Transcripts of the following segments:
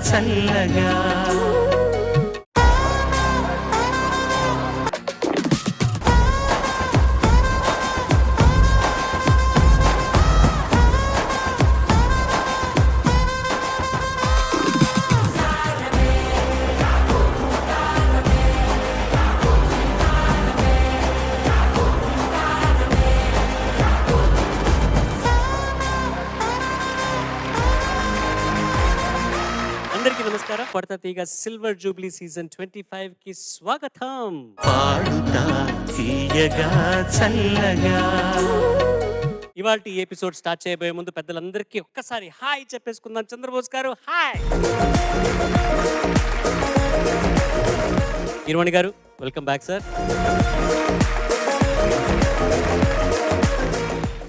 చల్లగా. అందరికీ నమస్కారం. పడతా తీగ సిల్వర్ జూబ్లీ సీజన్ 25 కి స్వాగతం. పాడుతా తీయగా చల్లగా. ఇవాల్టి ఎపిసోడ్ స్టార్ట్ చేయబోయే ముందు పెద్దలందరికీ ఒక్కసారి హాయ్ చెప్పేసుకుందాం. చంద్రబోస్ గారు హాయ్. కిరవాణి గారు వెల్కమ్ బ్యాక్ సార్.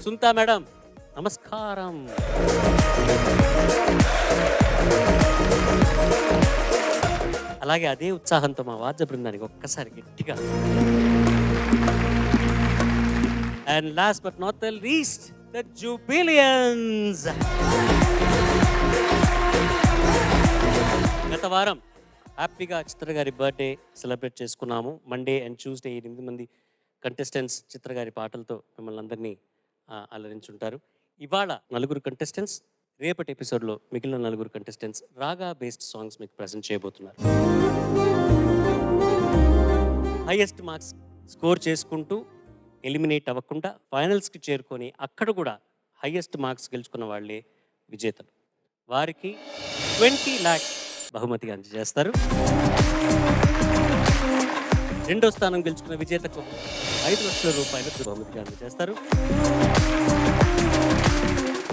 సుంతా మేడం నమస్కారం. అలాగే అదే ఉత్సాహంతో మా వాద్య బృందానికి ఒక్కసారి గట్టిగా. And last but not the least the jubilians. గత వారం హ్యాపీగా చిత్ర గారి బర్త్డే సెలబ్రేట్ చేసుకున్నాము. మండే అండ్ ట్యూస్డే 8 మంది కంటెస్టెంట్స్ చిత్ర గారి పాటలతో మిమ్మల్ని అందరినీ అలరించుంటారు. ఇవాళ 4 కంటెస్టెంట్స్, రేపటి ఎపిసోడ్లో మిగిలిన 4 కంటెస్టెంట్స్ రాగా బేస్డ్ సాంగ్స్ మీకు ప్రజెంట్ చేయబోతున్నారు. హైయెస్ట్ మార్క్స్ స్కోర్ చేసుకుంటూ ఎలిమినేట్ అవ్వకుండా ఫైనల్స్కి చేరుకొని అక్కడ కూడా హైయెస్ట్ మార్క్స్ గెలుచుకున్న వాళ్ళే విజేతలు. వారికి 20 lakhs బహుమతిగా అందజేస్తారు. రెండో స్థానం గెలుచుకున్న విజేతకు 5 లక్షల రూపాయలు బహుమతిగా అందజేస్తారు.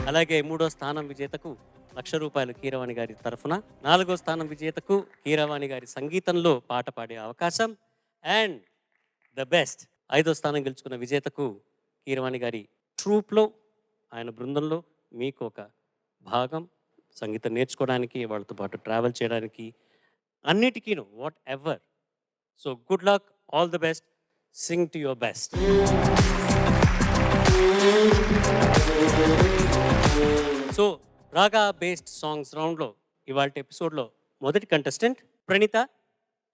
అలాగే 3వ స్థానం విజేతకు 1,00,000 రూపాయలు కీరవాణి గారి తరఫున, 4వ స్థానం విజేతకు కీరవాణి గారి సంగీతంలో పాట పాడే అవకాశం. అండ్ ద బెస్ట్ 5వ స్థానం గెలుచుకున్న విజేతకు కీరవాణి గారి ట్రూప్లో, ఆయన బృందంలో మీకు ఒక భాగం, సంగీతం నేర్చుకోవడానికి, వాళ్ళతో పాటు ట్రావెల్ చేయడానికి, అన్నిటికీను whatever. So good luck, all the best, sing to your best. So raga based songs రౌండ్లో ఇవాళ ఎపిసోడ్లో మొదటి కంటెస్టెంట్ ప్రణీత.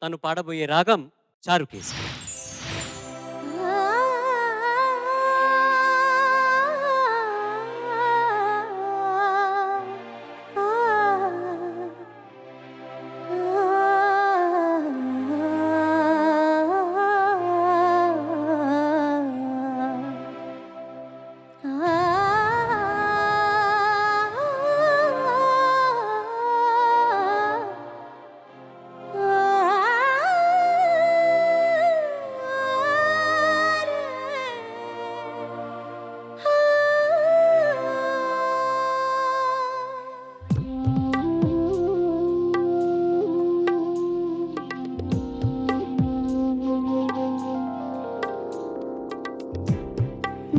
తను పాడబోయే రాగం చారుకేసి.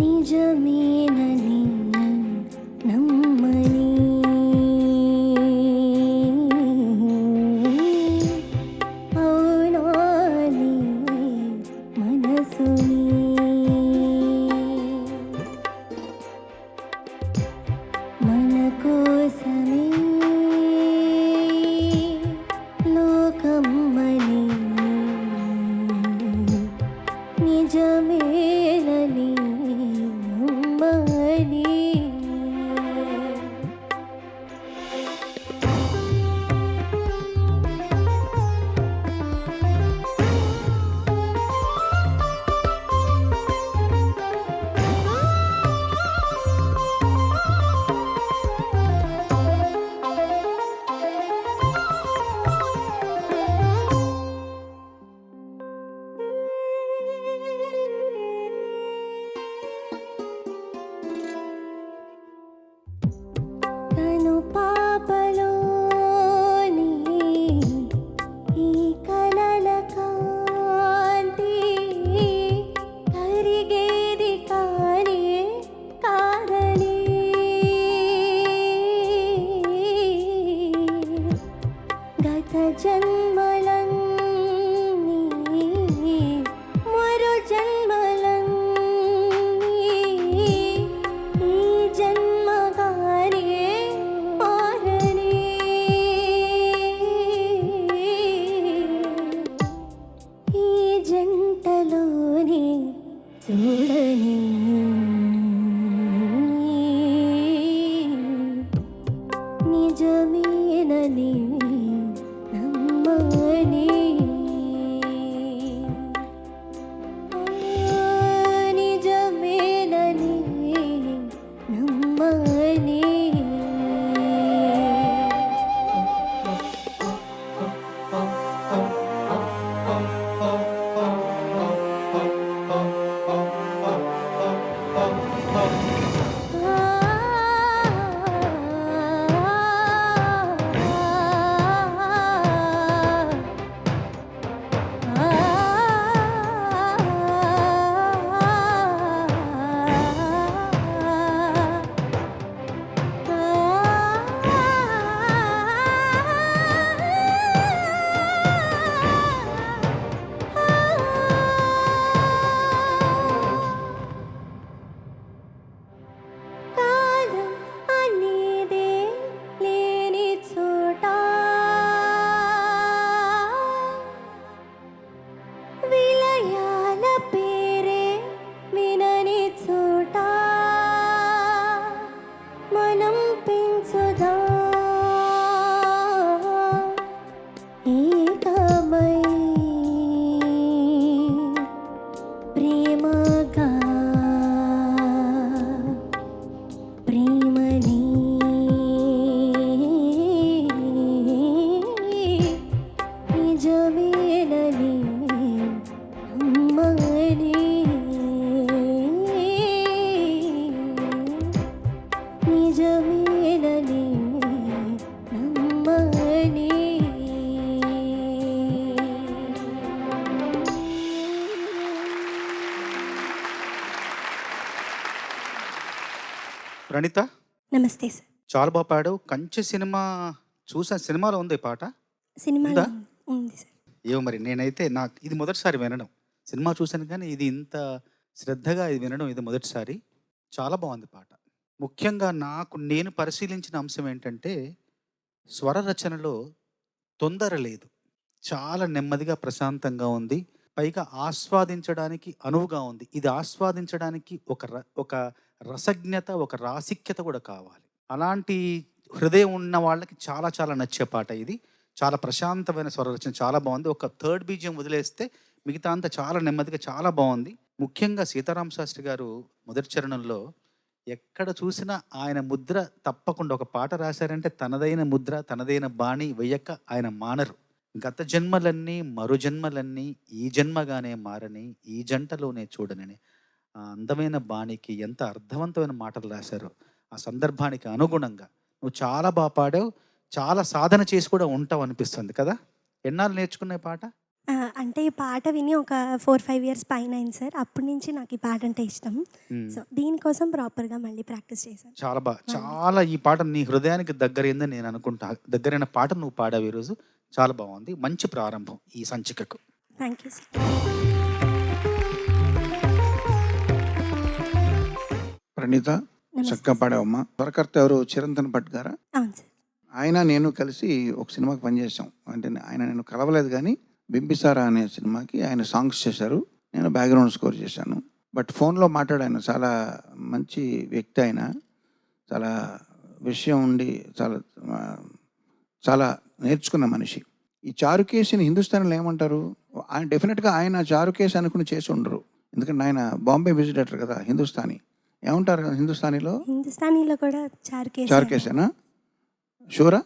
నిజమేనని నమ్మని అవునాని మనసుని మన కోసమే లోకమ్మని నిజమేనని ప్రణీత నమస్తే సార్. చాలా బాగా పాడావు. కంచె సినిమా చూసాను, సినిమాలో ఉంది ఈ పాట. సినిమాలో ఉందా? ఉంది సార్. ఏమో మరి, నేనైతే నాకు ఇది మొదటిసారి వినడం. సినిమా చూశాను కానీ ఇది ఇంత శ్రద్ధగా ఇది వినడం ఇది మొదటిసారి. చాలా బాగుంది పాట. ముఖ్యంగా నేను పరిశీలించిన అంశం ఏంటంటే స్వర రచనలో తొందర లేదు. చాలా నెమ్మదిగా ప్రశాంతంగా ఉంది. పైగా ఆస్వాదించడానికి అనువుగా ఉంది. ఇది ఆస్వాదించడానికి ఒక రసజ్ఞత, ఒక రాసిక్యత కూడా కావాలి. అలాంటి హృదయం ఉన్న వాళ్ళకి చాలా చాలా నచ్చే పాట ఇది. చాలా ప్రశాంతమైన స్వర రచన, చాలా బాగుంది. ఒక థర్డ్ బీజియం వదిలేస్తే మిగతా అంతా చాలా నెమ్మదిగా చాలా బాగుంది. ముఖ్యంగా సీతారామ శాస్త్రి గారు మొదటి చరణంలో ఎక్కడ చూసినా ఆయన ముద్ర తప్పకుండా, ఒక పాట రాశారంటే తనదైన ముద్ర, తనదైన బాణి వెయ్యక ఆయన మానరు. గత జన్మలన్నీ మరు జన్మలన్నీ ఈ జన్మగానే మారని ఈ జంటలోనే చూడనని ఆ అందమైన బాణికి ఎంత అర్థవంతమైన మాటలు రాశారో ఆ సందర్భానికి అనుగుణంగా నువ్వు చాలా బాగా పాడావు. చాలా సాధన చేసి కూడా ఉంటావు అనిపిస్తుంది కదా. ఎన్నాళ్ళు నేర్చుకునే పాట? అంటే ఈ పాట విని ఒక 4-5 ఇయర్స్ పైన అయింది సార్. అప్పటి నుంచి నాకు ఈ పాట అంటే ఇష్టం. సో దీనికోసం ప్రాపర్గా మళ్ళీ ప్రాక్టీస్ చేశాను. చాలా బాగా, చాలా ఈ పాట నీ హృదయానికి దగ్గరైందని నేను అనుకుంటా. దగ్గరైన పాట నువ్వు పాడావు ఈరోజు. చాలా బాగుంది. మంచి ప్రారంభం ఈ సంచికకు. Thank you sir. ప్రణీత చక్కగా పాడావమ్మా. స్వరకర్త ఎవరు? చిరంతన్ భట్ గారా? అవును సార్. ఆయన నేను కలిసి ఒక సినిమాకి పనిచేసాం. అంటే ఆయన నేను కలవలేదు కానీ బింబిసారా అనే సినిమాకి ఆయన సాంగ్స్ చేశారు, నేను బ్యాక్గ్రౌండ్ స్కోర్ చేశాను. బట్ ఫోన్లో మాట్లాడాను. చాలా మంచి వ్యక్తి ఆయన, చాలా విషయం ఉండి చాలా నేర్చుకున్న మనిషి. ఈ చారుకేసిని హిందుస్థానీలో ఏమంటారు? ఆయన డెఫినెట్గా ఆయన చారుకేసి అనుకుని చేసి ఉండరు, ఎందుకంటే ఆయన బాంబే విజిటేటర్ కదా. హిందుస్థానీ ఏమంటారు హిందుస్థానీలో? హిందుస్థానీలో కూడా చారుకేసేనా? షూరా?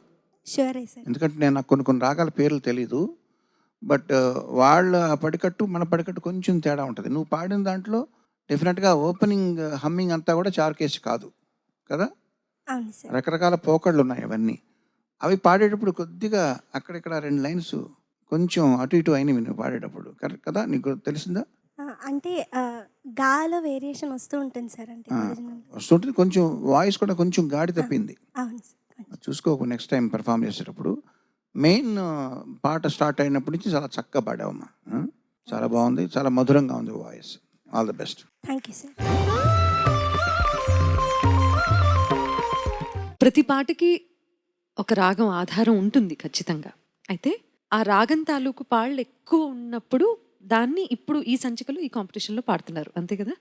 Sure sir. ఎందుకంటే నేను నాకు కొన్ని రాగాల పేర్లు తెలీదు. బట్ వాళ్ళ పడికట్టు మన పడికట్టు కొంచెం తేడా ఉంటుంది. నువ్వు పాడిన దాంట్లో డెఫినెట్గా ఓపెనింగ్ హమ్మింగ్ అంతా కూడా చారుకేసి కాదు కదా. అవును సార్. రకరకాల పోకళ్ళు ఉన్నాయి అవన్నీ. అవి పాడేటప్పుడు కొద్దిగా అక్కడిక్కడ 2 లైన్స్ కొంచెం అటు ఇటు అయినవి నువ్వు పాడేటప్పుడు, కరెక్ట్ కదా? నీకు తెలిసిందా? అంటే గాలో వేరియేషన్ వస్తూ ఉంటుంది సార్. అంటే వస్తుంటుంది. కొంచెం వాయిస్ కూడా కొంచెం గాడి తప్పింది. అవును సార్. చూసుకోకు నెక్స్ట్ టైం పెర్ఫామ్ చేసేటప్పుడు. మెయిన్ పాట స్టార్ట్ అయినప్పటి నుంచి చాలా చక్కగా పాడావమ్మా. చాలా బాగుంది, చాలా మధురంగా ఉంది voice. All the best. Thank you sir. ప్రతి పాటకి ఒక రాగం ఆధారం ఉంటుంది ఖచ్చితంగా. అయితే ఆ రాగం తాలూకు పాళ్ళు ఎక్కువ ఉన్నప్పుడు దాన్ని ఇప్పుడు ఈ సంచికలో ఈ కాంపిటీషన్లో పాడుతున్నారు, అంతే కదా.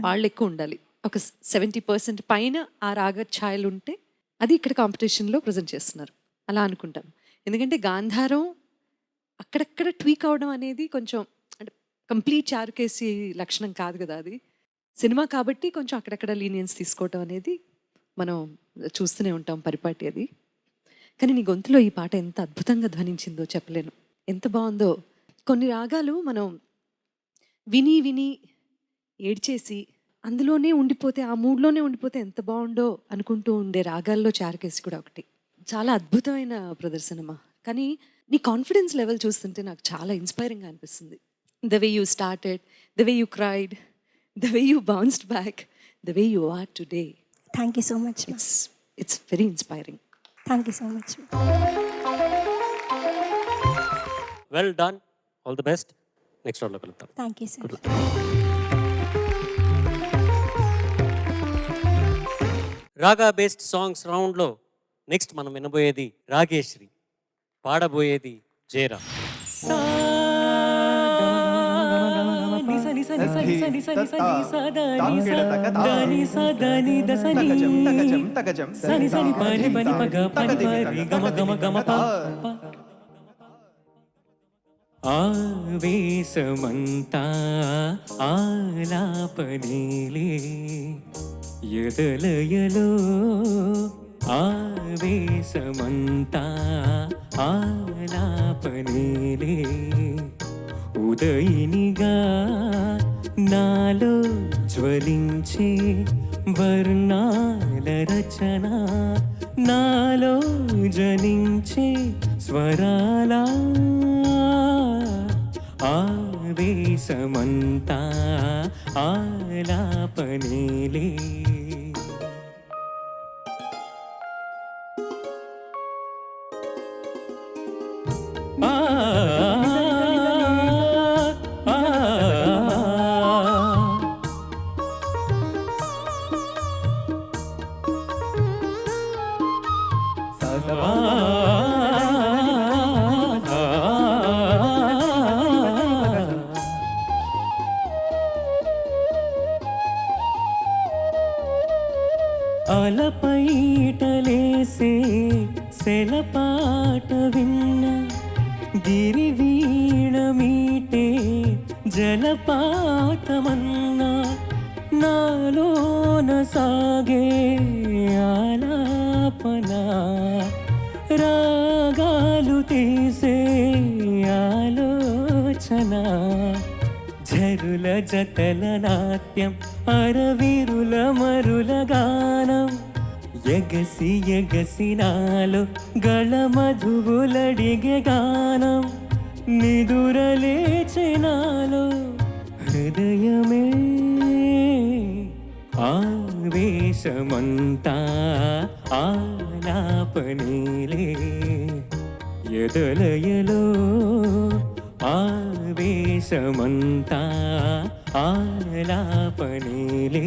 పాళ్ళు ఎక్కువ ఉండాలి, ఒక 70% పైన ఆ రాగ ఛాయలు ఉంటే అది ఇక్కడ కాంపిటీషన్లో ప్రజెంట్ చేస్తున్నారు అలా అనుకుంటాను. ఎందుకంటే గాంధారం అక్కడక్కడ ట్వీక్ అవడం అనేది కొంచెం, అంటే కంప్లీట్ చారుకేసి లక్షణం కాదు కదా అది. సినిమా కాబట్టి కొంచెం అక్కడక్కడ లీనియన్స్ తీసుకోవటం అనేది మనం చూస్తూనే ఉంటాం, పరిపాటి అది. కానీ నీ గొంతులో ఈ పాట ఎంత అద్భుతంగా ధ్వనించిందో చెప్పలేను, ఎంత బాగుందో. కొన్ని రాగాలు మనం విని విని ఏడ్చేసి అందులోనే ఉండిపోతే, ఆ మూడ్లోనే ఉండిపోతే ఎంత బాగుండో అనుకుంటూ ఉండే రాగాల్లో చారుకేసి కూడా ఒకటి. చాలా అద్భుతమైన ప్రదర్శనమా. కానీ నీ కాన్ఫిడెన్స్ లెవెల్ చూస్తుంటే నాకు చాలా ఇన్స్పైరింగ్గా అనిపిస్తుంది. The way you started, the way you cried, the way you bounced back, the way you are today. Thank you so much. It's very inspiring. Thank you so much. Well done, all the best. Next రౌండ్లో కలుద్దాం. Thank you sir. Raga based songs రౌండ్లో next మనం వినబోయేది రాగేశ్రీ, పాడబోయేది జయరా. ఆవేశమంతా ఆలాపనేలే ఎదలయలో, ఆవేశమంతా ఆలాపనేలే ఉదయినిగా నాలో జ్వలించే వర్ణాల రచన, నాలో జనించే స్వరాల ఆవేశమంతా ఆలాపనేలే. పాలపైటలేసే సెలపాట విన్న గిరివీణ మీటే జలపాతమన్నా నాలోన సాగే ఆలాపన రాగాలు తీసే ఆలోచన ఝరుల జతల నాట్యం అరవిరుల మరుల గానం ఎగసి ఎగసి నాలో గళ మధువులడిగే గానం నిదురలేచే నాలో హృదయమే ఆవేశమంతా ఆలాపనీలే ఎదలయలో ఆవేశమంతా ఆలాపనీలే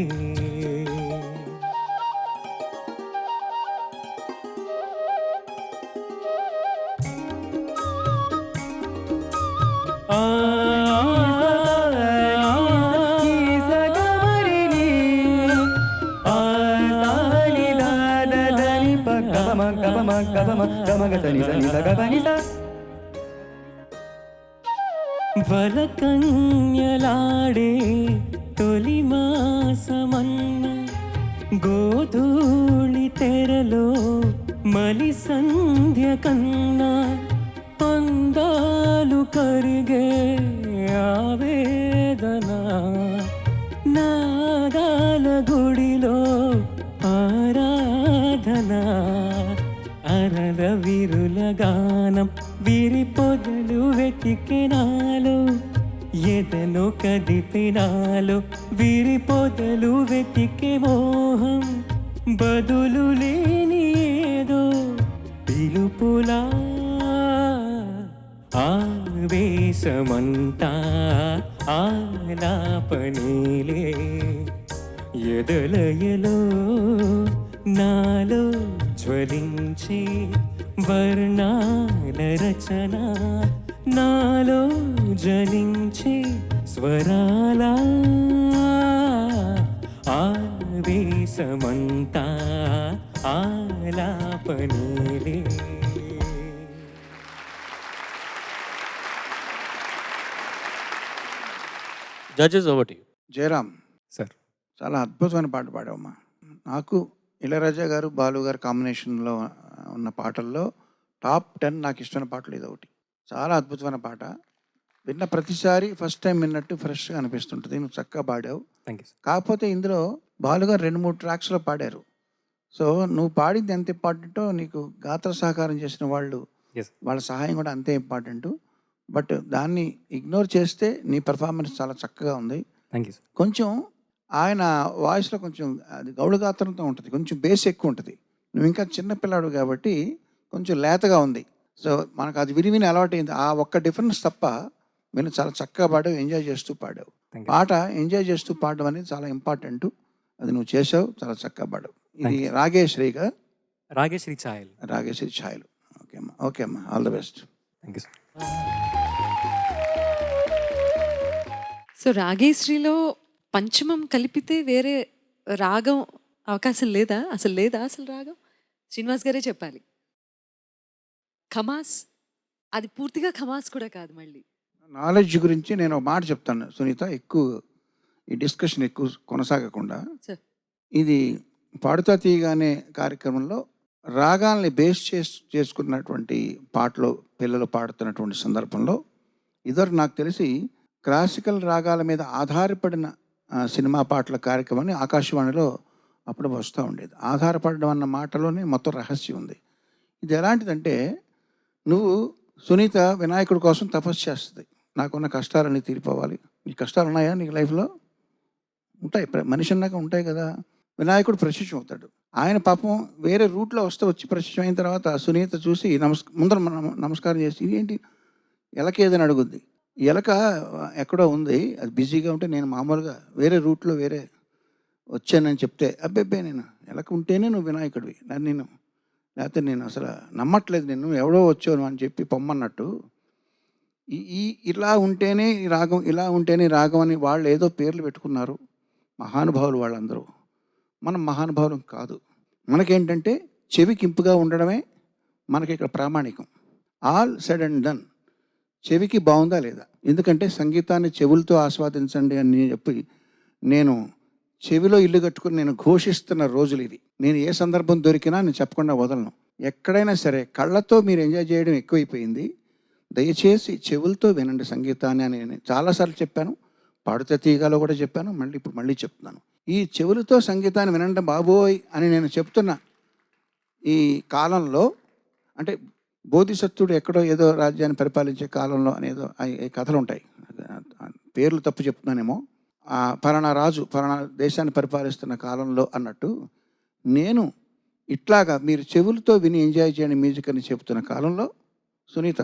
వలకన్యలాడే తొలి మాసమన్న గోధూళి తెరలో మలి సంధ్య కన్నా పందాలు కరిగే ఆవేదన నాగాల గుడిలో ఆరాధన అరల విరుల గానం విరి పొదలు వెతికినాలో ఎదలో కదిపినాలో విరి పొదలు వెతికే మోహం బదులు లేని ఏదో పిలుపులా ఆవేశమంతా ఆలాపనీలే ఎదలయలో నాలో జ్వలించే వర్ణాల రచన నాలో జనించే స్వరాల ఆవేశమంతా ఆలాపనీలే. Judges over to you. Jayaram sir. చాలా అద్భుతమైన పాట పాడావమ్మా. నాకు ఇళయరాజా గారు బాలు గారు కాంబినేషన్లో ఉన్న పాటల్లో టాప్ 10 నాకు ఇష్టమైన పాటలు ఇది ఒకటి. చాలా అద్భుతమైన పాట. విన్న ప్రతిసారి ఫస్ట్ టైం విన్నట్టు ఫ్రెష్గా అనిపిస్తుంటుంది. నువ్వు చక్కగా పాడావు. Thank you. కాకపోతే ఇందులో బాలుగారు 2-3 ట్రాక్స్లో పాడారు. సో నువ్వు పాడింది ఎంత ఇంపార్టెంటో నీకు గాత్ర సహకారం చేసిన వాళ్ళు Yes. వాళ్ళ సహాయం కూడా అంతే ఇంపార్టెంటు. బట్ దాన్ని ఇగ్నోర్ చేస్తే నీ పెర్ఫార్మెన్స్ చాలా చక్కగా ఉంది. Thank you sir. కొంచెం ఆయన వాయిస్లో కొంచెం అది గౌడ గాత్రంతో ఉంటుంది, కొంచెం బేస్ ఎక్కువ ఉంటుంది. నువ్వు ఇంకా చిన్నపిల్లాడు కాబట్టి కొంచెం లేతగా ఉంది. సో మనకు అది విని అలవాటైంది. ఆ ఒక్క డిఫరెన్స్ తప్ప మీరు చాలా చక్కగా పాడావు, ఎంజాయ్ చేస్తూ పాడావు. Thank you. పాట ఎంజాయ్ చేస్తూ పాడడం అనేది చాలా ఇంపార్టెంట్. అది నువ్వు చేసావు, చాలా చక్కగా పాడావు. ఇది రాగేశ్రీగా రాగేశ్రీ ఛాయల్. రాగేశ్రీ ఛాయలు. ఓకే అమ్మా, ఓకే అమ్మా, all the best. Thank you sir. So రాగేశ్రీలో పంచమం కలిపితే వేరే రాగం అవకాశం లేదా? అసలు రాగం శ్రీనివాస్ గారే చెప్పాలి. ఖమాస్ అది పూర్తిగా ఖమాస్ కూడా కాదు. మళ్ళీ నాలెడ్జ్ గురించి నేను ఒక మాట చెప్తాను సునీత, ఎక్కువ ఈ డిస్కషన్ ఎక్కువ కొనసాగకుండా. Sure. ఇది పాడుతా తీయగానే కార్యక్రమంలో రాగాల్ని బేస్ చేసుకున్నటువంటి పాటలు పిల్లలు పాడుతున్నటువంటి సందర్భంలో ఇదివరకు నాకు తెలిసి క్లాసికల్ రాగాల మీద ఆధారపడిన సినిమా పాటల కార్యక్రమాన్ని ఆకాశవాణిలో అప్పుడు వస్తూ ఉండేది. ఆధారపడడం అన్న మాటలోనే మొత్తం రహస్యం ఉంది. ఇది ఎలాంటిదంటే, నువ్వు సునీత వినాయకుడి కోసం తపస్సు చేస్తుంది. నాకున్న కష్టాలన్నీ తీరిపోవాలి. నీ కష్టాలు ఉన్నాయా నీకు లైఫ్లో? ఉంటాయి, మనిషి అన్నాక ఉంటాయి కదా. వినాయకుడు ప్రత్యక్షం అవుతాడు. ఆయన పాపం వేరే రూట్లో వచ్చి ప్రత్యక్షం అయిన తర్వాత సునీత చూసి ముందర నమస్కారం చేసి ఇదేంటి ఎలకేదని అడుగుద్ది. ఎలక ఎక్కడో ఉంది, అది బిజీగా ఉంటే నేను మామూలుగా వేరే రూట్లో వేరే వచ్చానని చెప్తే, అబ్బే నేను ఎలక ఉంటేనే నువ్వు వినాయకుడివి, నేను లేకపోతే నేను అసలు నమ్మట్లేదు, నేను ఎవడో వచ్చాను అని చెప్పి పొమ్మన్నట్టు. ఇలా ఉంటేనే ఈ రాగం, ఇలా ఉంటేనే రాగం అని వాళ్ళు ఏదో పేర్లు పెట్టుకున్నారు మహానుభావులు వాళ్ళందరూ. మనం మహానుభావులం కాదు. మనకేంటంటే చెవికి ఇంపుగా ఉండడమే మనకి ఇక్కడ ప్రామాణికం. ఆల్ సెడ్ అండ్ డన్ చెవికి బాగుందా లేదా? ఎందుకంటే సంగీతాన్ని చెవులతో ఆస్వాదించండి అని చెప్పి నేను చెవిలో ఇల్లు కట్టుకుని నేను ఘోషిస్తున్న రోజులు ఇది. నేను ఏ సందర్భం దొరికినా నేను చెప్పకుండా వదలను. ఎక్కడైనా సరే కళ్ళతో మీరు ఎంజాయ్ చేయడం ఎక్కువైపోయింది. దయచేసి చెవులతో వినండి సంగీతాన్ని అని నేను చాలాసార్లు చెప్పాను. పాడుతా తీయగాలో కూడా చెప్పాను, ఇప్పుడు మళ్ళీ చెప్తున్నాను. ఈ చెవులతో సంగీతాన్ని వినండి బాబోయ్ అని నేను చెప్తున్న ఈ కాలంలో, అంటే బోధిసత్వుడు ఎక్కడో ఏదో రాజ్యాన్ని పరిపాలించే కాలంలో అనేదో ఈ కథలు ఉంటాయి, పేర్లు తప్పు చెప్తున్నానేమో, పలానా రాజు పలానా దేశాన్ని పరిపాలిస్తున్న కాలంలో అన్నట్టు నేను ఇట్లాగా మీరు చెవులతో విని ఎంజాయ్ చేయండి మ్యూజిక్ అని చెప్తున్న కాలంలో సునీత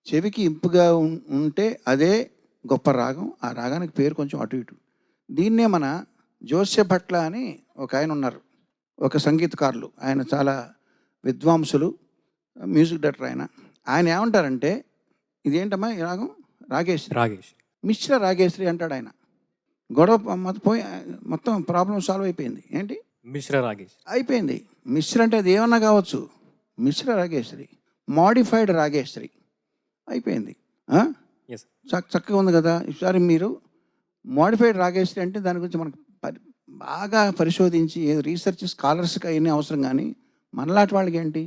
చెవికి ఇంపుగా ఉంటే అదే గొప్ప రాగం. ఆ రాగానికి పేరు కొంచెం అటు ఇటు. దీన్నే మన జోస్య భట్ల అని ఒక ఆయన ఉన్నారు, ఒక సంగీతకారులు. ఆయన చాలా విద్వాంసులు, మ్యూజిక్ డైరెక్టర్. ఆయన ఏమంటారంటే ఇదేంటమ్మా ఈ రాగం? రాగేశ్వరి, మిశ్ర రాగేశ్వరి అంటాడు ఆయన. గొడవ మొత్తం ప్రాబ్లం సాల్వ్ అయిపోయింది. ఏంటి మిశ్ర రాగేష్ అయిపోయింది. మిశ్ర అంటే అది ఏమన్నా కావచ్చు, మిశ్ర రాగేశ్వరి, మాడిఫైడ్ రాగేశ్వరి అయిపోయింది. చక్కగా ఉంది కదా. ఈసారి మీరు మాడిఫైడ్ రాగేశ్వరి అంటే దాని గురించి మనకు బాగా పరిశోధించి రీసెర్చ్ స్కాలర్స్కి అవన్నీ అవసరం. కానీ మనలాంటి వాళ్ళకి ఏంటి,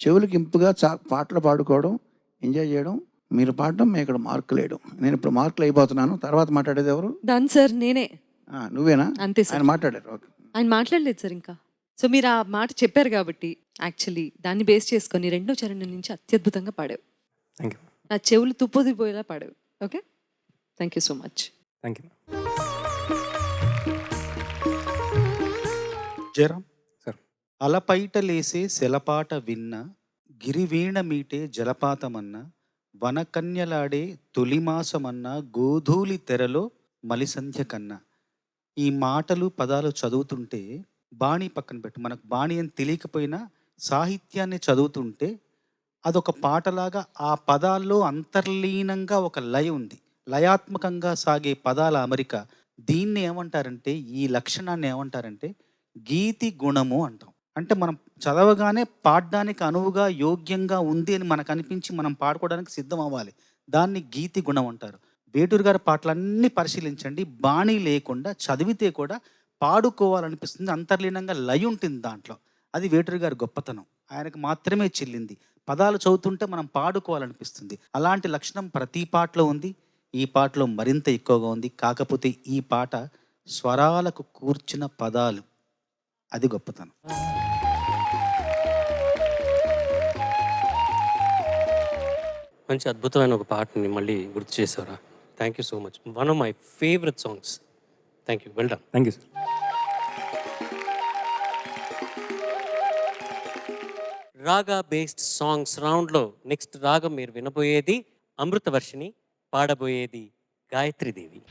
చెవులకి ఇంపుగా పాటలు పాడుకోవడం, ఎంజాయ్ చేయడం, మీరు పాడడం, మేము ఇక్కడ మార్కులు వేయడం. నేను ఇప్పుడు మార్కులు అయిపోతున్నాను. తర్వాత మాట్లాడేది ఎవరు? డన్ సార్, నేనే. నువ్వేనా? అంతే సార్. ఆయన మాట్లాడారు. ఓకే, ఆయన మాట్లాడలేదు సార్ ఇంకా. సో మీరు ఆ మాట చెప్పారు కాబట్టి యాక్చువల్లీ దాన్ని బేస్ చేసుకొని రెండో చరణం నుంచి అత్యద్భుతంగా పాడావు. Thank you. నా చెవులు తుప్పుదిపోయేలా పాడావు. Okay, thank you so much. Thank you. జరం సార్. అలపైటలేసే శలపాట విన్న, గిరివీణ మీటే జలపాతమన్న, వనకన్యలాడే తొలిమాసమన్న, గోధూలి తెరలో మలిసంధ్య కన్నా. ఈ మాటలు పదాలు చదువుతుంటే, బాణి పక్కన పెట్టు, మనకు బాణి అని తెలియకపోయినా సాహిత్యాన్ని చదువుతుంటే అదొక పాటలాగా ఆ పదాల్లో అంతర్లీనంగా ఒక లయ ఉంది. లయాత్మకంగా సాగే పదాల అమరిక. దీన్ని ఏమంటారంటే, ఈ లక్షణాన్ని ఏమంటారంటే గీతి గుణము అంటాం. అంటే మనం చదవగానే పాడడానికి అనువుగా యోగ్యంగా ఉంది అని మనకు అనిపించి మనం పాడుకోవడానికి సిద్ధం అవ్వాలి. దాన్ని గీతి గుణం అంటారు. వేటూరు గారి పాటలన్నీ పరిశీలించండి, బాణీ లేకుండా చదివితే కూడా పాడుకోవాలనిపిస్తుంది. అంతర్లీనంగా లయ ఉంటుంది దాంట్లో. అది వేటూరు గారి గొప్పతనం, ఆయనకు మాత్రమే చెల్లింది. పదాలు చదువుతుంటే మనం పాడుకోవాలనిపిస్తుంది. అలాంటి లక్షణం ప్రతి పాటలో ఉంది. ఈ పాటలో మరింత ఎక్కువగా ఉంది. కాకపోతే ఈ పాట స్వరాలకు కూర్చిన పదాలు, అది గొప్పతనం. మంచి అద్భుతమైన ఒక పాటని మళ్ళీ గుర్తు చేశారా. Thank you so much. One of my favourite songs. Thank you, well done. Thank you sir. Raga based songs రౌండ్లో నెక్స్ట్ రాగం మీరు వినబోయేది అమృతవర్షిణి, పాడబోయేది గాయత్రీదేవి.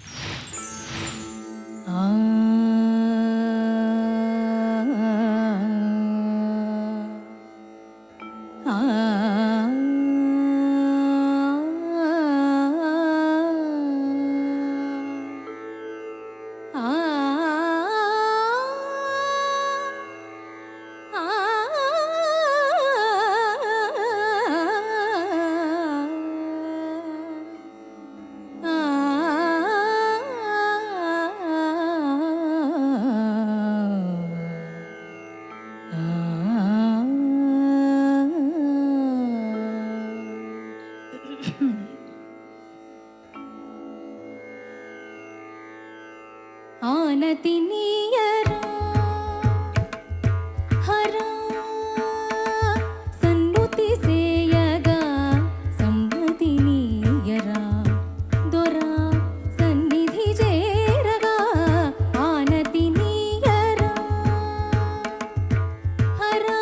ఆనతి నీయరా హరా సన్నుతి సేయగా సమ్మతి నీయరా దొరా సన్నిధి చేరగా ఆనతి నీయరా హరా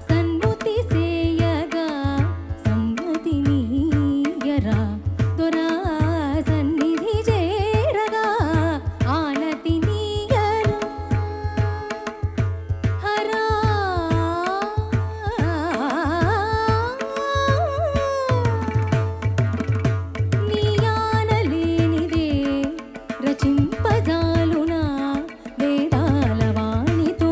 సన్నుతి సేయగా సమ్మతి నీయరా దొరా సన్నిధి చేరగా ఆనతి నీయరా హరా నీయానలేనిదే రచింపజాలునా వేదాల వాణితో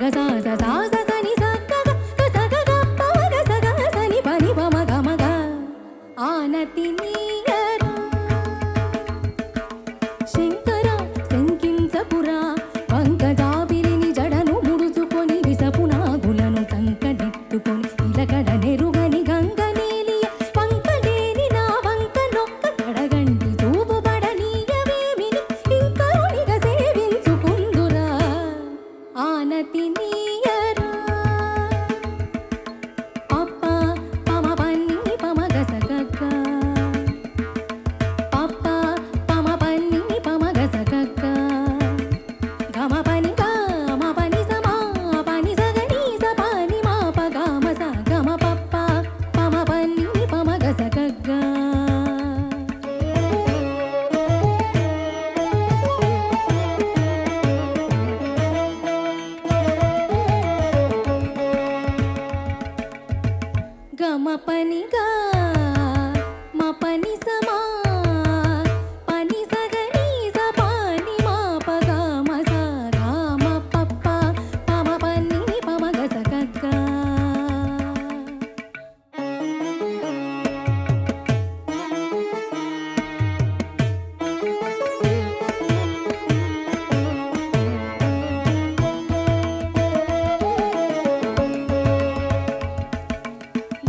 గ సా స సా స స ని స గ గ స గ గ ప మ గ స గ స ని ప ని ప మ గ మ గ ఆనతి నీయరా శంకర శంకించపురా పంకజాబిలిని జడను ముడుచుకొని విసపు నాగులను చంకనెత్తుకొని ఇలకడ నెరుగని గంగ నీలియ పంకలేని నా వంక నొక్క కడగంటి చూపు పడనీయవేమిని ఇంకరునిగ సేవించుకుందురా ఆనతి నీయరా పప్ప పమ పన్ని పమ గస గగ్గ పప్ప పమ పన్ని పమ గస గగ్గ గమ పని గమ పని స మా పని స గ ని స ప ని మా ప గ మ స గమ పప్ప పమ పన్ని పమ గస గగ్గ గమ పని గా మ పని స మా పని స గ ని స ప ని మా ప గ మ స గ మ పప్ప పమ పని పమ గ స గ గ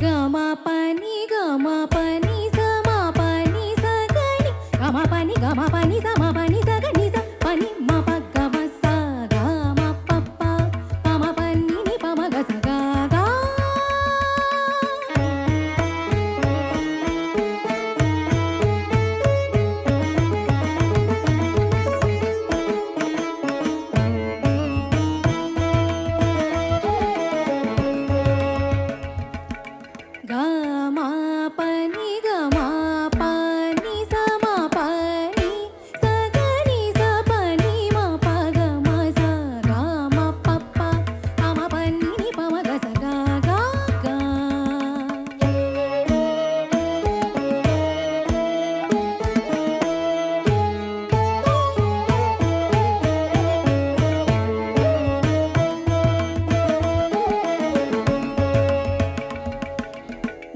గమ పని స మా పని స గ ని గమ పని స మా పని స గ ని స పని మ ప గ మ స గ మ పప్ప పమ పని ని పమ గ స గ గ గ మా పని స మా పని స గ ని స పని మ ప గ మ స గ మ పప్ప పమ పని ని పమ గ స గ గ గ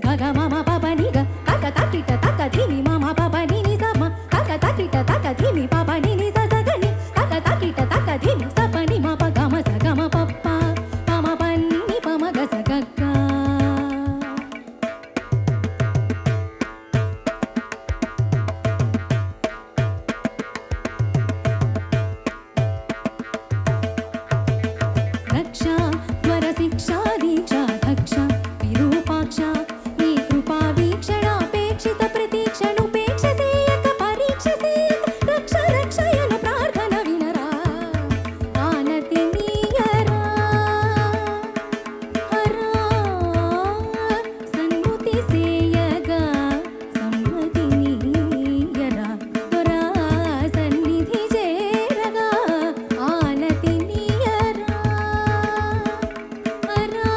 గ గ మ మ ప ప ని గ తక తకిట తక ధిమి మ మ ప ప ని ని స మ తక తకిట తక ధిమి ప ప ని ని స స గ ని తక తకిట తక ధిమి స ప ని మ ప గ మ స గ మ పప్ప పమ ప ని ని పమ గ స గ గ రక్ష జ్వర శిక్షా దీక్షా దక్ష విరూపాక్ష నీ కృపా వీక్షణాపేక్షిత ప్రతీక్షణుపేక్ష సేయక పరీక్ష సేయక రక్ష రక్షయను ప్రార్థన వినరా ఆనతి నీయరా హరా సన్ముతి సేయగా సమ్మతి నీయరా దొరా సన్నిధి చేరగా ఆనతి నీయరా హరా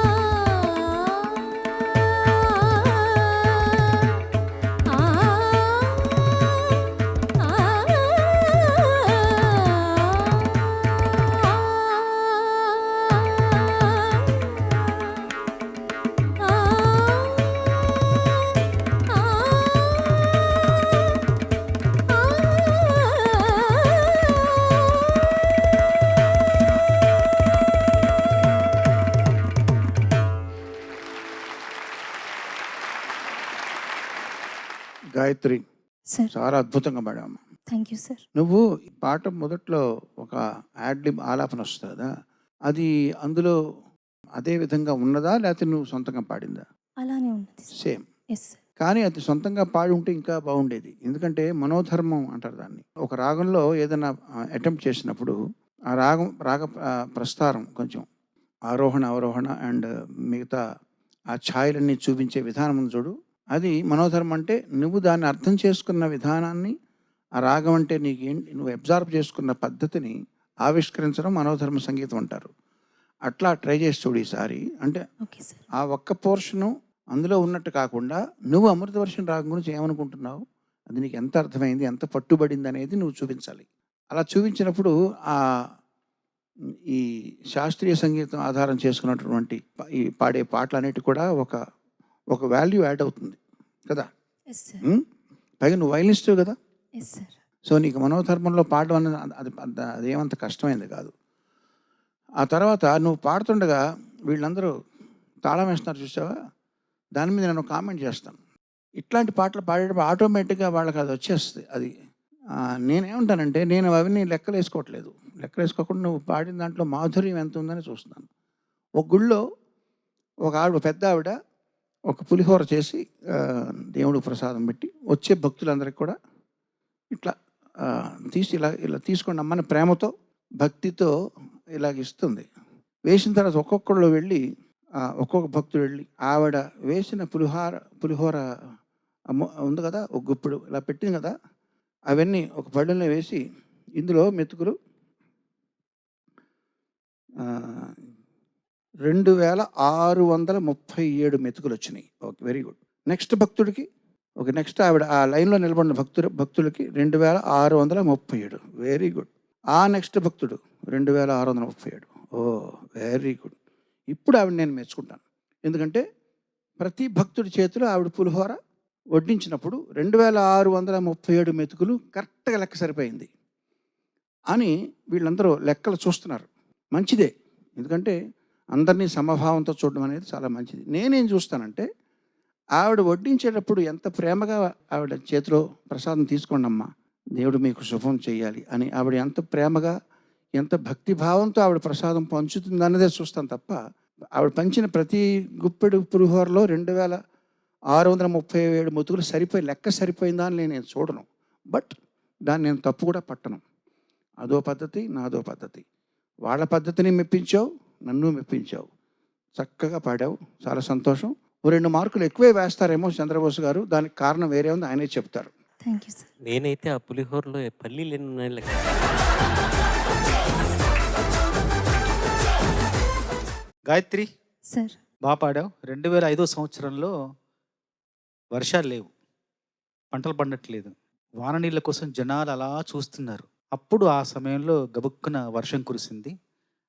గాయత్రి సార్ చాలా అద్భుతంగా పాడావు. Thank you sir. నువ్వు ఈ పాట మొదట్లో ఒక యాడ్ లిబ్ ఆలాపన వస్తుంది కదా, అది అందులో అదే విధంగా ఉన్నదా లేకపోతే నువ్వు సొంతంగా పాడిందా? అలానే ఉన్నది సార్. సేమ్. Yes sir. కానీ అది సొంతంగా పాడి ఉంటే ఇంకా బాగుండేది. ఎందుకంటే మనోధర్మం అంటారు దాన్ని. ఒక రాగంలో ఏదైనా అటెంప్ట్ చేసినప్పుడు ఆ రాగ ప్రస్తారం కొంచెం ఆరోహణ అవరోహణ అండ్ మిగతా ఆ ఛాయలన్నీ చూపించే విధానం ఉంది చూడు, అది మనోధర్మం. అంటే నువ్వు దాన్ని అర్థం చేసుకున్న విధానాన్ని, ఆ రాగం అంటే నీకేంటి నువ్వు అబ్జర్వ్ చేసుకున్న పద్ధతిని ఆవిష్కరించడం మనోధర్మ సంగీతం అంటారు. అట్లా ట్రై చేసి చూడు ఈసారి. అంటే ఓకే సార్. ఆ ఒక్క పోర్షను అందులో ఉన్నట్టు కాకుండా నువ్వు అమృతవర్షం రాగం గురించి ఏమనుకుంటున్నావు, అది నీకు ఎంత అర్థమైంది, ఎంత పట్టుబడింది అనేది నువ్వు చూపించాలి. అలా చూపించినప్పుడు ఆ ఈ శాస్త్రీయ సంగీతం ఆధారం చేసుకున్నటువంటి ఈ పాడే పాటలన్నిటి కూడా ఒక వాల్యూ యాడ్ అవుతుంది కదా. Yes sir. పైగా నువ్వు వైలినిస్టు కదా. Yes sir. సో నీకు మనోధర్మంలో పాడడం అనేది అదేమంత కష్టమైంది కాదు. ఆ తర్వాత నువ్వు పాడుతుండగా వీళ్ళందరూ తాళం వేస్తున్నారు చూసావా, దాని మీద నేను కామెంట్ చేస్తాను. ఇట్లాంటి పాటలు పాడేటప్పుడు ఆటోమేటిక్గా వాళ్ళకి అది వచ్చేస్తుంది. అది నేనేమంటానంటే, నేను అవన్నీ లెక్కలేసుకోవట్లేదు. లెక్కలేసుకోకుండా నువ్వు పాడిన దాంట్లో మాధుర్యం ఎంత ఉందని చూస్తున్నాను. ఒక గుళ్ళో ఒక పెద్ద ఆవిడ ఒక పులిహోర చేసి దేవుడికి ప్రసాదం పెట్టి వచ్చే భక్తులందరికీ కూడా ఇట్లా తీసి ఇలా తీసుకోండి అమ్మని ప్రేమతో భక్తితో ఇలాగ ఇస్తుంది. వేసిన తర్వాత ఒక్కొక్క భక్తుడు వెళ్ళి ఆవిడ వేసిన పులిహోర ఉంది కదా, ఒక గుప్పుడు ఇలా పెట్టింది కదా, అవన్నీ ఒక పళ్ళెంలో వేసి ఇందులో మెతుకులు 2637 మెతుకులు వచ్చినాయి. Okay, very good. నెక్స్ట్ భక్తుడికి నెక్స్ట్ ఆవిడ ఆ లైన్లో నిలబడిన భక్తులకి 2637. Very good. ఆ నెక్స్ట్ భక్తుడు 2637. ఓ వెరీ గుడ్. ఇప్పుడు ఆవిడ నేను మెచ్చుకుంటాను. ఎందుకంటే ప్రతి భక్తుడి చేతిలో ఆవిడ పులిహోర వడ్డించినప్పుడు 2637 మెతుకులు కరెక్ట్గా లెక్క సరిపోయింది అని వీళ్ళందరూ లెక్కలు చూస్తున్నారు. మంచిదే, ఎందుకంటే అందరినీ సమభావంతో చూడడం అనేది చాలా మంచిది. నేనేం చూస్తానంటే, ఆవిడ వడ్డించేటప్పుడు ఎంత ప్రేమగా ఆవిడ చేతిలో ప్రసాదం తీసుకోండి అమ్మా, దేవుడు మీకు శుభం చేయాలి అని ఆవిడ ఎంత ప్రేమగా ఎంత భక్తిభావంతో ఆవిడ ప్రసాదం పంచుతుంది అన్నదే చూస్తాను తప్ప, ఆవిడ పంచిన ప్రతి గుప్పెడు పులిహోరలో 2637 మెతుకులు లెక్క సరిపోయిందా అని నేను చూడను. బట్ దాన్ని నేను తప్పు కూడా పట్టను. అదో పద్ధతి, నాదో పద్ధతి. వాళ్ళ పద్ధతిని మెప్పించావు, నన్ను మెప్పించావు. చక్కగా పాడావు, చాలా సంతోషం. 2 మార్కులు ఎక్కువే వేస్తారేమో చంద్రబోస్ గారు, దానికి కారణం వేరే ఉంది, ఆయనే చెప్తారు. Thank you sir. నేనైతే ఆ పులిహోరలో పల్లీలు ఎన్ని ఉన్నాయి లెక్క. గాయత్రి, సార్. బాగా పాడావు. 2005 సంవత్సరంలో వర్షాలు లేవు, పంటలు పండట్లేదు, వాన నీళ్ళ కోసం జనాలు అలా చూస్తున్నారు. అప్పుడు ఆ సమయంలో గబుక్కున వర్షం కురిసింది.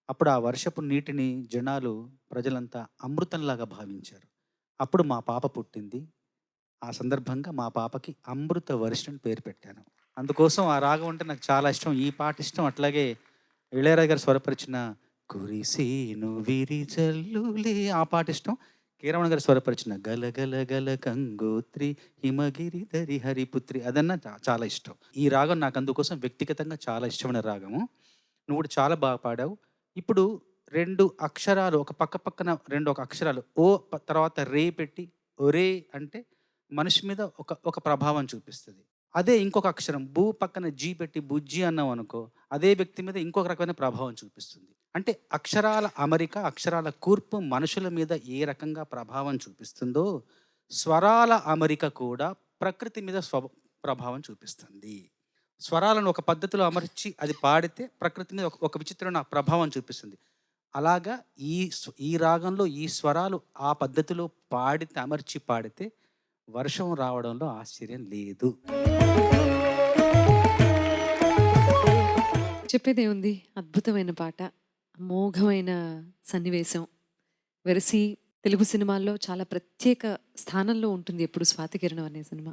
అప్పుడు ఆ వర్షపు నీటిని ప్రజలంతా అమృతంలాగా భావించారు. అప్పుడు మా పాప పుట్టింది. ఆ సందర్భంగా మా పాపకి అమృత వర్షం అని పేరు పెట్టాను. అందుకోసం ఆ రాగం అంటే నాకు చాలా ఇష్టం. ఈ పాట ఇష్టం. అట్లాగే ఇళయరాజా గారు స్వరపరిచిన కురిసేను విరిజల్లులే ఆ పాట ఇష్టం. కీరవాణి గారు స్వరపరిచిన గల గల గల కంగోత్రి హిమగిరి దరి హరిపుత్రి అదన్నా చాలా ఇష్టం. ఈ రాగం నాకు అందుకోసం వ్యక్తిగతంగా చాలా ఇష్టమైన రాగము. నువ్వు కూడా చాలా బాగా పాడావు. ఇప్పుడు 2 అక్షరాలు ఒక పక్కన 2 అక్షరాలు ఓ తర్వాత రే పెట్టి ఒరే అంటే మనిషి మీద ఒక ప్రభావం చూపిస్తుంది. అదే ఇంకొక అక్షరం బూ పక్కన జీ పెట్టి బుజ్జి అన్నాం అనుకో, అదే వ్యక్తి మీద ఇంకొక రకమైన ప్రభావం చూపిస్తుంది. అంటే అక్షరాల అమరిక, అక్షరాల కూర్పు మనుషుల మీద ఏ రకంగా ప్రభావం చూపిస్తుందో, స్వరాల అమరిక కూడా ప్రకృతి మీద ప్రభావం చూపిస్తుంది. స్వరాలను ఒక పద్ధతిలో అమర్చి అది పాడితే ప్రకృతి మీద ఒక విచిత్రమైన ప్రభావం చూపిస్తుంది. అలాగా ఈ రాగంలో ఈ స్వరాలు ఆ పద్ధతిలో అమర్చి పాడితే వర్షం రావడంలో ఆశ్చర్యం లేదు. చెప్పేదేముంది, అద్భుతమైన పాట, అమోఘమైన సన్నివేశం. వెరసి తెలుగు సినిమాల్లో చాలా ప్రత్యేక స్థానంలో ఉంటుంది ఎప్పుడు స్వాతికిరణం అనే సినిమా.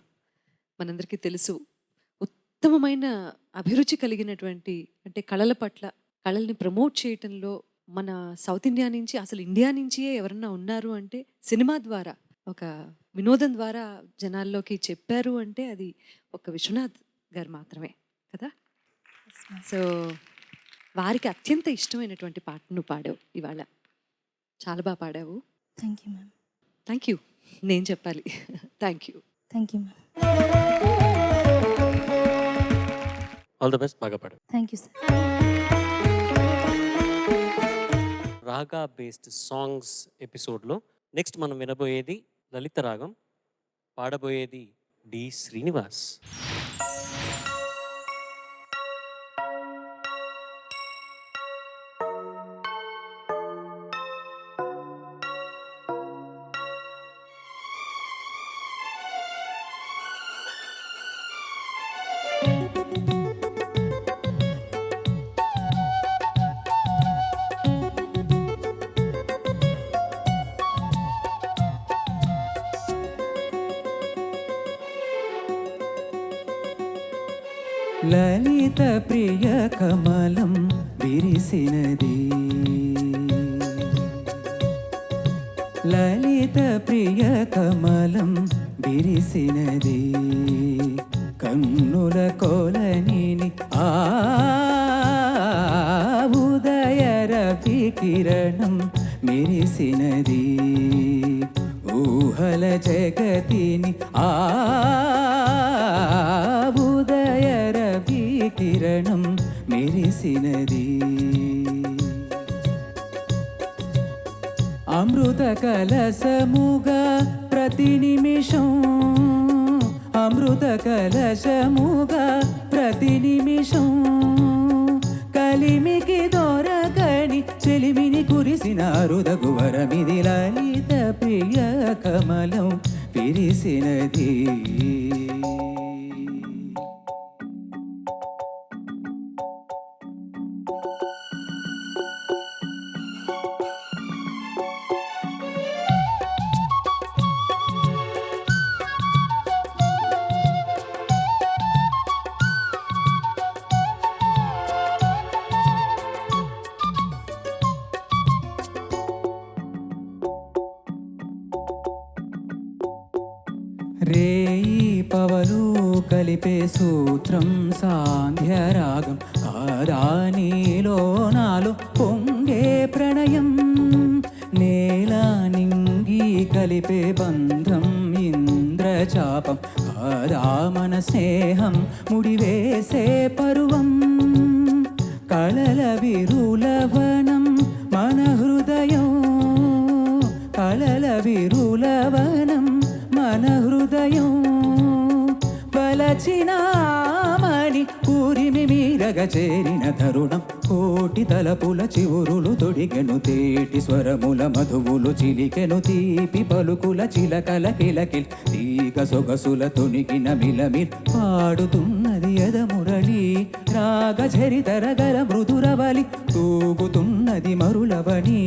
మనందరికీ తెలుసు, ఉత్తమమైన అభిరుచి కలిగినటువంటి, అంటే కళల పట్ల, కళల్ని ప్రమోట్ చేయటంలో మన సౌత్ ఇండియా నుంచి, అసలు ఇండియా నుంచియే ఎవరన్నా ఉన్నారు అంటే సినిమా ద్వారా, ఒక వినోదం ద్వారా జనాల్లోకి చెప్పారు అంటే అది ఒక విశ్వనాథ్ గారు మాత్రమే కదా. సో వారికి అత్యంత ఇష్టమైనటువంటి పాట నువ్వు పాడావు ఇవాళ. చాలా బాగా పాడావు. Thank you ma'am. Thank you నేను చెప్పాలి. Thank you. Thank you ma'am. All the best. బాగా పాడావు. Thank you sir. Raga based songs ఎపిసోడ్లో నెక్స్ట్ మనం వినబోయేది లలిత రాగం. పాడబోయేది డి శ్రీనివాస్. లలిత ప్రియ కమలం విరిసినది లలిత ప్రియ కమలం విరిసినది కన్నుల కొలనిని ఆ ఉదయ రవి కిరణం మెరిసినది ఊహల జగతిని ఆ ఉదయ రవి కిరణం మెరిసినది అమృత కలసముగా ప్రతి నిమిషం అమృత కలశముగా ప్రతి నిమిషం కలిమికి దొరకని చెలిమిని కురిసిన అరుదగు వరమిది లలిత ప్రియ కమలం విరిసినది రేయి పవలు కలిపే సూత్రం సాంధ్యరాగం కాదా నీలో నాలో పొంగే ప్రణయం నేల నింగి కలిపే బంధం ఇంద్రచాపం కాదా మన స్నేహం ముడివేసే పరువం కళల విరులవనం మన హృదయం కళల విరులవనం మన హృదయం వలచినామని ఊరిమి మీరగ చేరిన తరుణం కోటి తలపుల చివురులు తొడిగెను తేటి స్వరముల మధువులు చిలికెను తీపి పలుకుల చిలకల కిలకిల్ తీగ సొగసుల తొనిగిన మిలమిల్ పాడుతున్నది ఎదమురళి రాగ చరితరగల మృదురవలి తూగుతున్నది మరులవని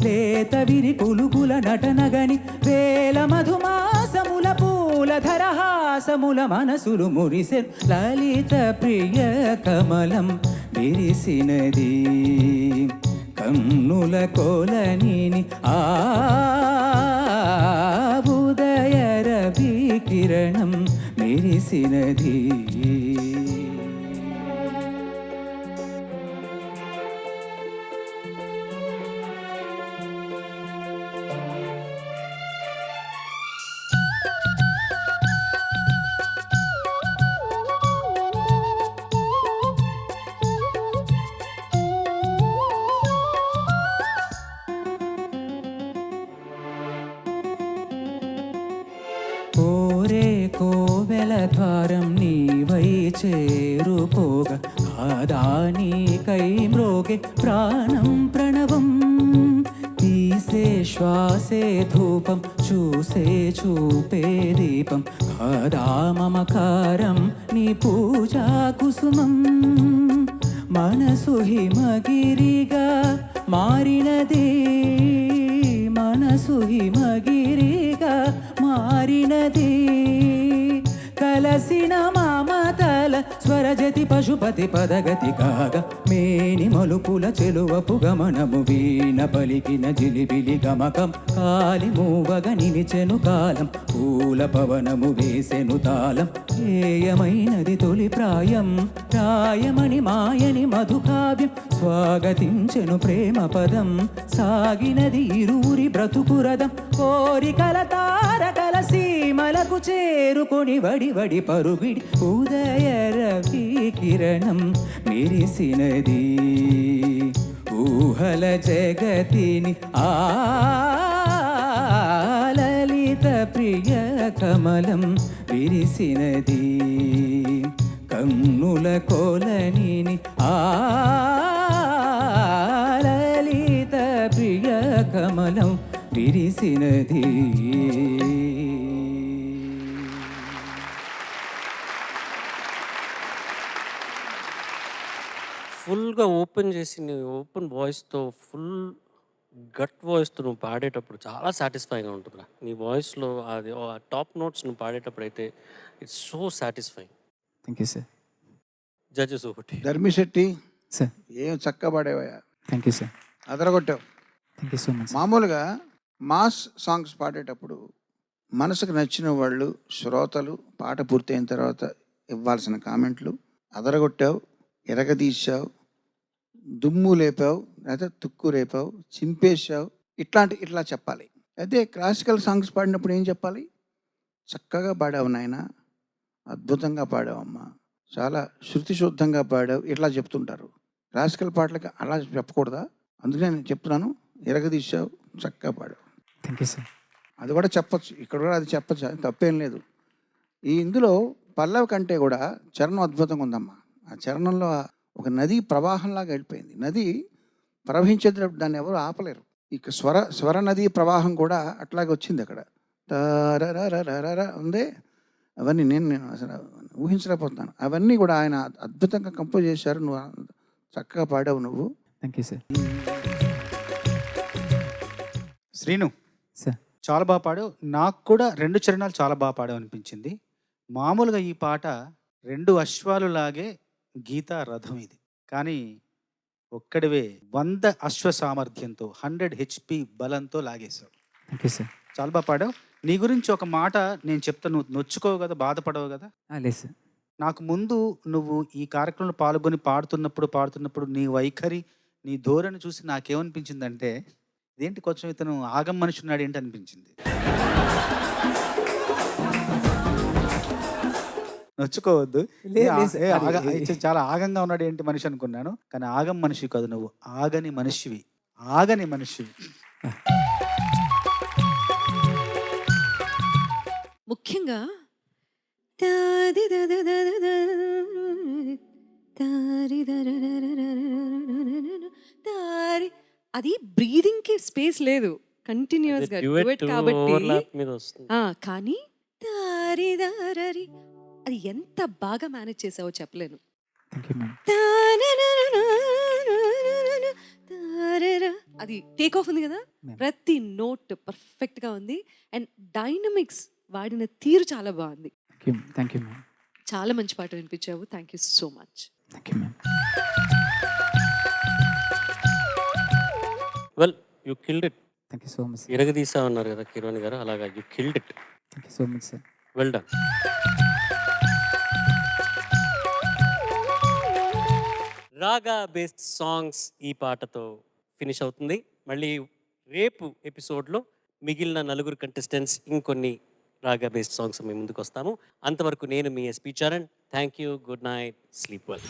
లేత విరి కులుకుల నటనగని వేల మధుమాసముల పూల ధరహాసముల మనసులు మురిసె లలిత ప్రియ కమలం విరిసినది కన్నుల కొలనిని ఆ ఉదయ రవి కిరణం మెరిసినది కోరే కోవెల ద్వారం నీవై చేరుకోగా కాదా నీకై మ్రోగే ప్రాణం ప్రణవం తీసే శ్వాసే ధూపం చూసే చూపే దీపం కాదా మమకారం నీ పూజా కుసుమం మనసు హిమగిరిగా మారినది మనసు హిమగిరిగా మారినది కలసిన మమతల స్వరజతి పశుపతి పదగతి కాగా మేని మలుపుల చెలువపు గమనము వీణ పలికిన జిలిబిలి గమకం కాలి మూవగ నిలిచెను కాలం పూల పవనము వేసెను తాళం ఏయమైనది తొలి ప్రాయం ప్రాయమణి మాయని మధుకావ్యం స్వాగతించెను ప్రేమ పదం సాగినది ఇరువురి బ్రతుకురదం కోరికల తారకల సీమలకు చేరుకొని వడి వడి పరుగిడి ఉదయ రవి కిరణం మెరిసినది ఊహల జగతిని ఆ లలిత ప్రియ కమలం విరిసినది కన్నుల కొలనిని ఆ లలిత ప్రియ కమలం విరిసినది ఫుల్గా ఓపెన్ చేసి నీ ఓపెన్ వాయిస్తో ఫుల్ గట్ వాయిస్తో నువ్వు పాడేటప్పుడు చాలా సాటిస్ఫైగా ఉంటుందిరా నీ వాయిస్లో అది టాప్ నోట్స్ నువ్వు పాడేటప్పుడు అయితే it's so satisfying thank you sir judges ఒకటి. ధర్మిశెట్టి సార్ ఏం చక్కగా పాడేవయ్యా, థ్యాంక్ యూ సార్, అదరగొట్టావు. Thank you so much. మామూలుగా మాస్ సాంగ్స్ పాడేటప్పుడు మనసుకు నచ్చిన వాళ్ళు శ్రోతలు పాట పూర్తయిన తర్వాత ఇవ్వాల్సిన కామెంట్లు అదరగొట్టావు, ఎరగదీశావు, దుమ్ము లేపావు, లేదా తుక్కు రేపావు, చింపేశావు, ఇట్లా చెప్పాలి. అదే క్లాసికల్ సాంగ్స్ పాడినప్పుడు ఏం చెప్పాలి? చక్కగా పాడావు నాయన, అద్భుతంగా పాడావమ్మా, చాలా శృతిశుద్ధంగా పాడావు, ఇట్లా చెప్తుంటారు. క్లాసికల్ పాటలకి అలా చెప్పకూడదా? అందుకే నేను చెప్తున్నాను, ఎరగదీశావు, చక్కగా పాడావు. Thank you sir. అది కూడా చెప్పచ్చు, ఇక్కడ కూడా అది చెప్పచ్చు, అది తప్పేం లేదు. ఇందులో పల్లవి కంటే కూడా చరణం అద్భుతంగా ఉందమ్మా. ఆ చరణంలో ఒక నది ప్రవాహంలాగా వెళ్ళిపోయింది. నది ప్రవహించేటప్పుడు దాన్ని ఎవరు ఆపలేరు. ఇక స్వర నదీ ప్రవాహం కూడా అట్లాగే వచ్చింది అక్కడ. తారరరరర ఉందే, అవన్నీ నేను అసలు ఊహించలేకపోతున్నాను. అవన్నీ కూడా ఆయన అద్భుతంగా కంపోజ్ చేశారు. నువ్వు చక్కగా పాడావు నువ్వు. Thank you sir. Srinu, sir చాలా బాగా పాడావు. నాకు కూడా 2 చరణాలు చాలా బాగా పాడావు అనిపించింది. మామూలుగా ఈ పాట 2 అశ్వాలు లాగే గీతా రథం ఇది. కానీ ఒక్కడివే 100 అశ్వ సామర్థ్యంతో 100 HP బలంతో లాగేశావు. Thank you sir. చాలా బాగా పాడావు. నీ గురించి ఒక మాట నేను చెప్తా, నువ్వు నొచ్చుకోవు కదా, బాధపడవు కదా. లేదు సార్. నాకు ముందు నువ్వు ఈ కార్యక్రమంలో పాల్గొని పాడుతున్నప్పుడు నీ వైఖరి, నీ ధోరణి చూసి నాకేమనిపించిందంటే, ఇదేంటి కొంచెం ఇతను ఆగం మనిషి ఉన్నాడు ఏంటి అనిపించింది. నొచ్చుకోవద్దు. చాలా ఆగంగా ఉన్నాడు ఏంటి మనిషి అనుకున్నాను, కానీ ఆగం మనిషి కాదు, నువ్వు ఆగని మనిషివి, ఆగని మనిషివి. ముఖ్యంగా అది బ్రీదింగ్ కి స్పేస్ లేదు, కంటిన్యూస్ గా duet కాబట్టి. ఓవర్లాప్ మీద వస్తుంది. కానీ దారి అది ఎంత బాగా మేనేజ్ చేసావో చెప్పలేను. Thank you ma'am. అది టేక్ ఆఫ్ ఉంది కదా, ప్రతి నోట్ పర్ఫెక్ట్ గా ఉంది. అండ్ డైనమిక్స్ వాడిన తీరు చాలా బాగుంది. Thank you ma'am. చాలా మంచి పాట వినిపించావు. Thank you so much. Thank you ma'am. Well, you killed it. Thank you so much. ఎరగదీసా అన్నారు కదా కీరవాణి గారు, అలాగా you killed it. Thank you so much sir. Well done. Raga based songs ఈ పాటతో ఫినిష్ అవుతుంది. మళ్ళీ రేపు ఎపిసోడ్లో మిగిలిన 4 కంటెస్టెంట్స్ ఇంకొన్ని రాగా బేస్డ్ సాంగ్స్ మేము ముందుకు వస్తాము. అంతవరకు నేను మీ SP Charan. Thank you, good night, sleep well.